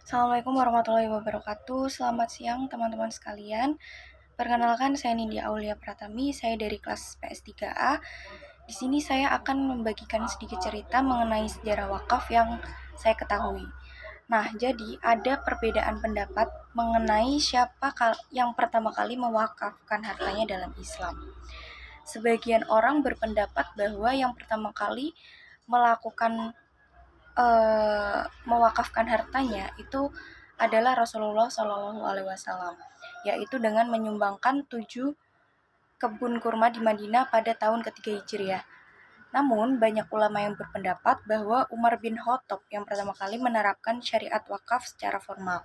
Assalamualaikum warahmatullahi wabarakatuh. Selamat siang teman-teman sekalian. Perkenalkan saya Nindya Aulia Pratami, saya dari kelas PS3A. Di sini saya akan membagikan sedikit cerita mengenai sejarah wakaf yang saya ketahui. Nah, jadi ada perbedaan pendapat mengenai siapa yang pertama kali mewakafkan hartanya dalam Islam. Sebagian orang berpendapat bahwa yang pertama kali melakukan mewakafkan hartanya itu adalah Rasulullah Shallallahu Alaihi Wasallam, yaitu dengan menyumbangkan 7 kebun kurma di Madinah pada tahun ketiga Hijriah. Namun, banyak ulama yang berpendapat bahwa Umar bin Khattab yang pertama kali menerapkan syariat wakaf secara formal.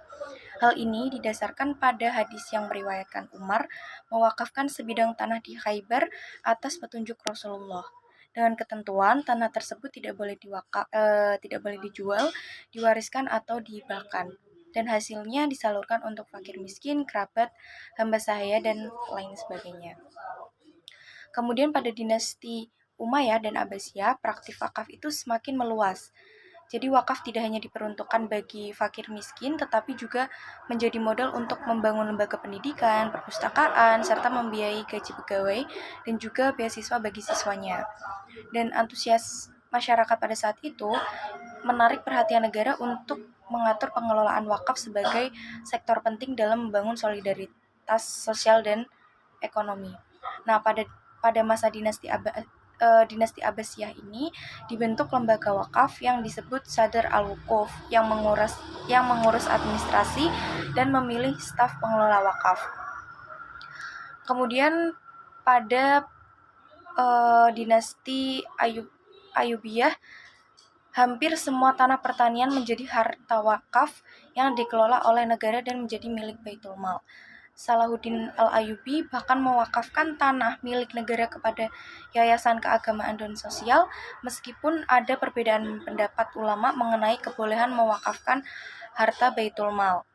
Hal ini didasarkan pada hadis yang meriwayatkan Umar mewakafkan sebidang tanah di Khaybar atas petunjuk Rasulullah. Dengan ketentuan tanah tersebut tidak boleh dijual, diwariskan atau dihibahkan, dan hasilnya disalurkan untuk fakir miskin, kerabat, hamba sahaya, dan lain sebagainya. Kemudian pada dinasti Umayyah dan Abbasiyah, praktik wakaf itu semakin meluas. Jadi wakaf tidak hanya diperuntukkan bagi fakir miskin, tetapi juga menjadi modal untuk membangun lembaga pendidikan, perpustakaan, serta membiayai gaji pegawai dan juga beasiswa bagi siswanya. Dan antusias masyarakat pada saat itu menarik perhatian negara untuk mengatur pengelolaan wakaf sebagai sektor penting dalam membangun solidaritas sosial dan ekonomi. Nah, pada masa dinasti Abbasiyah ini dibentuk lembaga wakaf yang disebut Sadr al-Wukuf yang mengurus administrasi dan memilih staf pengelola wakaf. Kemudian pada dinasti Ayyubiyah, hampir semua tanah pertanian menjadi harta wakaf yang dikelola oleh negara dan menjadi milik Baitul Mal. Salahuddin Al-Ayyubi bahkan mewakafkan tanah milik negara kepada Yayasan Keagamaan dan Sosial, meskipun ada perbedaan pendapat ulama mengenai kebolehan mewakafkan harta Baitul Mal.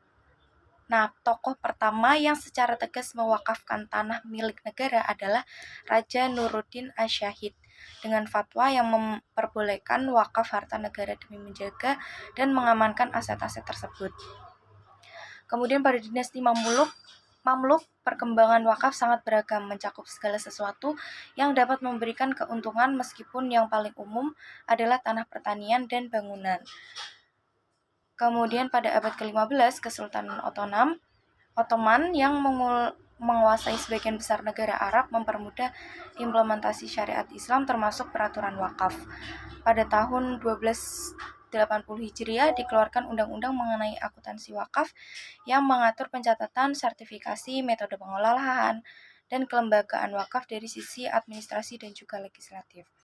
Nah, tokoh pertama yang secara tegas mewakafkan tanah milik negara adalah Raja Nuruddin Asyahid dengan fatwa yang memperbolehkan wakaf harta negara demi menjaga dan mengamankan aset-aset tersebut. Kemudian pada dinasti Mamluk, perkembangan wakaf sangat beragam, mencakup segala sesuatu yang dapat memberikan keuntungan, meskipun yang paling umum adalah tanah pertanian dan bangunan. Kemudian pada abad ke-15, Kesultanan Ottoman yang menguasai sebagian besar negara Arab mempermudah implementasi syariat Islam termasuk peraturan wakaf. Pada tahun 1280 Hijriah dikeluarkan undang-undang mengenai akuntansi wakaf yang mengatur pencatatan, sertifikasi, metode pengelolaan, dan kelembagaan wakaf dari sisi administrasi dan juga legislatif.